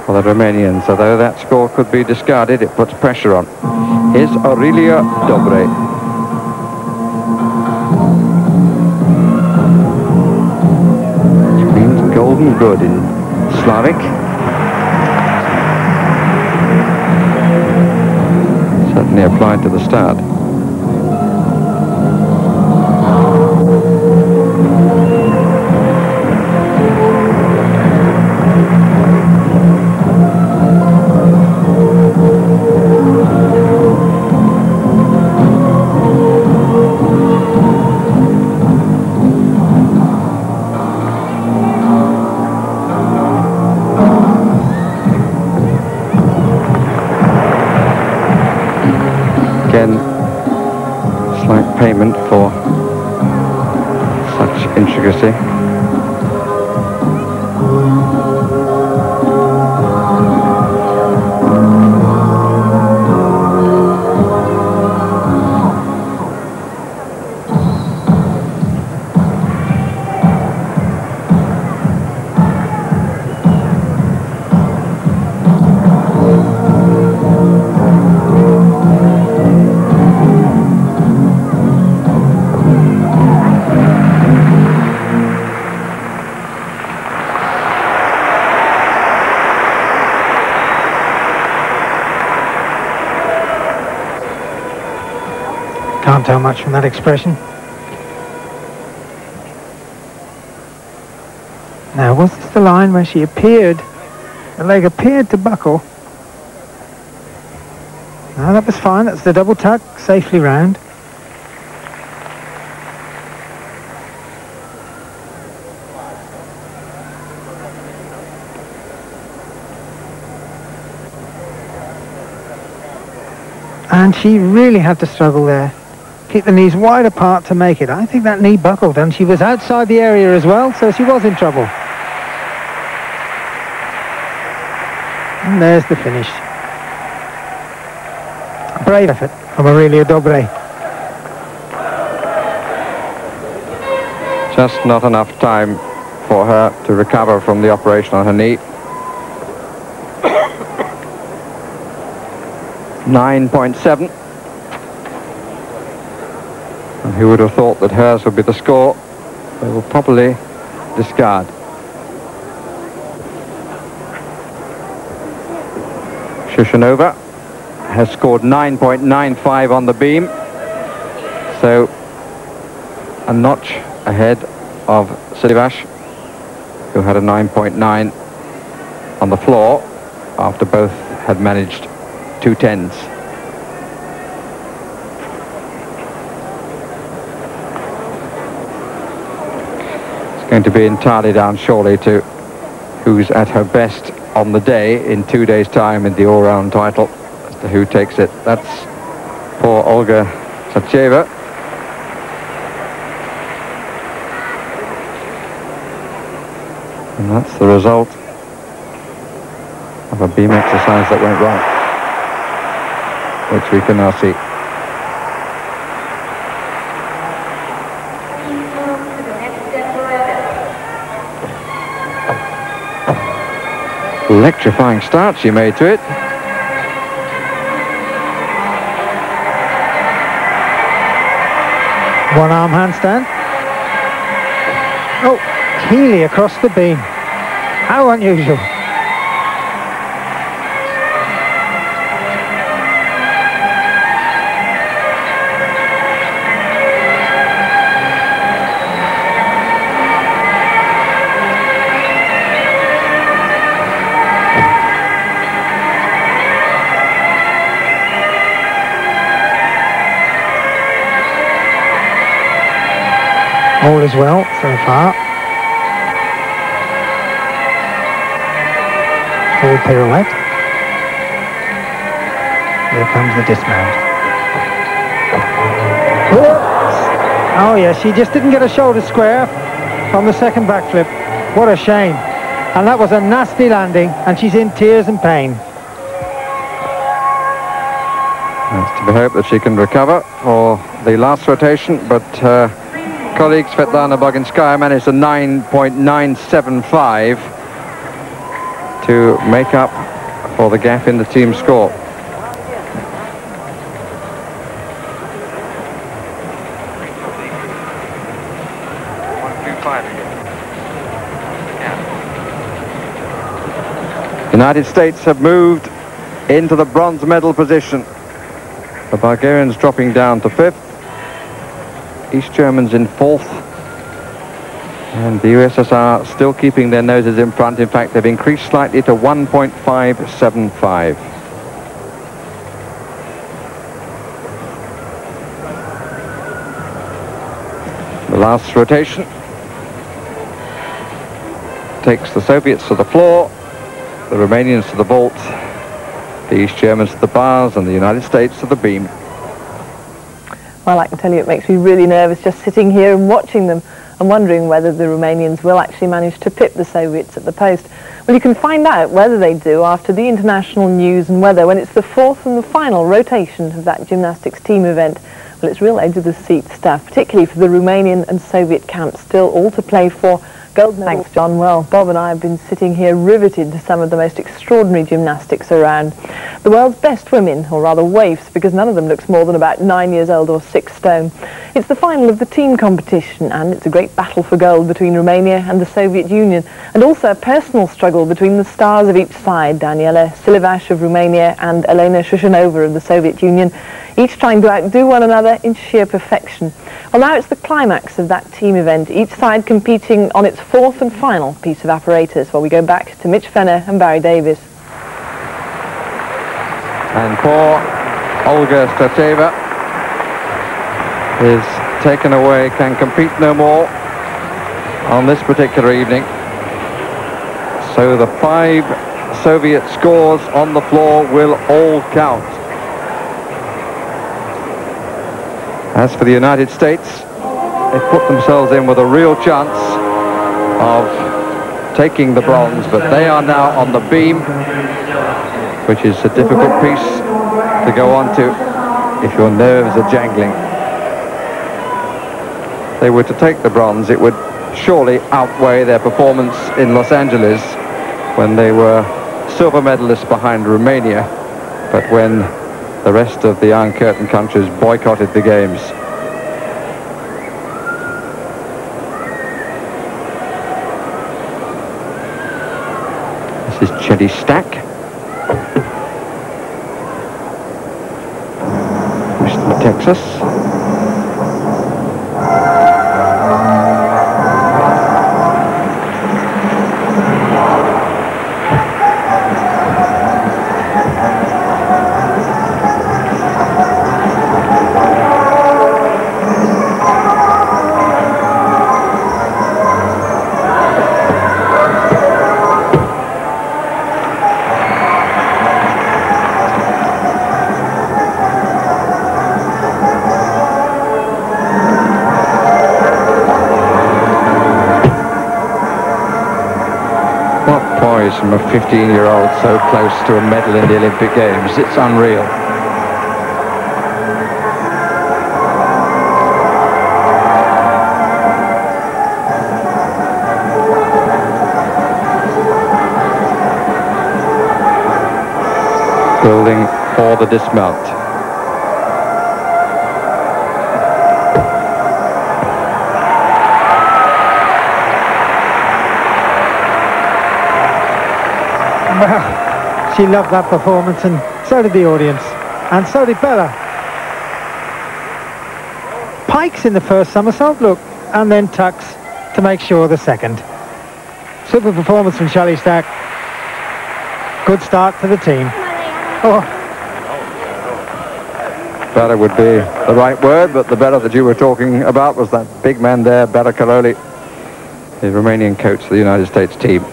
for the Romanians. Although that score could be discarded, it puts pressure on. Here's Aurelia Dobre. Which means golden good in Slavic. Certainly applied to the start. Slight payment for such intricacy. Can't tell much from that expression. Now, was this the line where she appeared, the leg appeared to buckle? No, that was fine. That's the double tuck, safely round. And she really had to struggle there. Keep the knees wide apart to make it. I think that knee buckled, and she was outside the area as well, so she was in trouble. And there's the finish. A brave effort from Aurelia Dobre. Just not enough time for her to recover from the operation on her knee. 9.7. And who would have thought that hers would be the score? They will probably discard. Shushanova has scored 9.95 on the beam, so a notch ahead of Sidivash, who had a 9.9 on the floor after both had managed 2 10s. It's going to be entirely down surely to who's at her best on the day in 2 days' time in the all-round title as to who takes it. That's poor Olga Sacheva. And that's the result of a beam exercise that went wrong, which we can now see. Electrifying start she made to it. One arm handstand. Oh, Healy across the beam. How unusual. All is well so far. Full pirouette. Here comes the dismount. Oh yeah, she just didn't get a shoulder square on the second backflip. What a shame. And that was a nasty landing, and she's in tears and pain. It's to be hoped that she can recover for the last rotation, but colleague Svetlana Boginskaya managed a 9.975 to make up for the gap in the team score. United States have moved into the bronze medal position. The Bulgarians dropping down to 5th. East Germans in 4th. And the USSR still keeping their noses in front. In fact, they've increased slightly to 1.575. The last rotation takes the Soviets to the floor, the Romanians to the vault, the East Germans to the bars, and the United States to the beam. Well, I can tell you it makes me really nervous just sitting here and watching them and wondering whether the Romanians will actually manage to pip the Soviets at the post. Well, you can find out whether they do after the international news and weather when it's the 4th and the final rotation of that gymnastics team event. Well, it's real edge of the seat stuff, particularly for the Romanian and Soviet camps, still all to play for. Gold medal. Thanks, John. Well, Bob and I have been sitting here riveted to some of the most extraordinary gymnastics around. The world's best women, or rather waifs, because none of them looks more than about 9 years old or 6 stone. It's the final of the team competition, and it's a great battle for gold between Romania and the Soviet Union, and also a personal struggle between the stars of each side, Daniela Silivash of Romania and Elena Shushanova of the Soviet Union, each trying to outdo one another in sheer perfection. Well, now it's the climax of that team event, each side competing on its 4th and final piece of apparatus, while we go back to Mitch Fenner and Barry Davies. And poor Olga Strateva is taken away, can compete no more on this particular evening. So the 5 Soviet scores on the floor will all count. As for the United States, they've put themselves in with a real chance of taking the bronze, but they are now on the beam, which is a difficult piece to go on to if your nerves are jangling. If they were to take the bronze, it would surely outweigh their performance in Los Angeles when they were silver medalists behind Romania, but when the rest of the Iron Curtain countries boycotted the games. This is Chetty Stack. Houston, Texas. From a 15-year-old so close to a medal in the Olympic Games. It's unreal. Building for the dismount. Well, she loved that performance, and so did the audience, and so did Bella. Pikes in the first somersault, look, and then tucks to make sure the second. Super performance from Chetty Stack. Good start to the team. Oh. Better would be the right word, but the better that you were talking about was that big man there, Better Karoli, the Romanian coach of the United States team.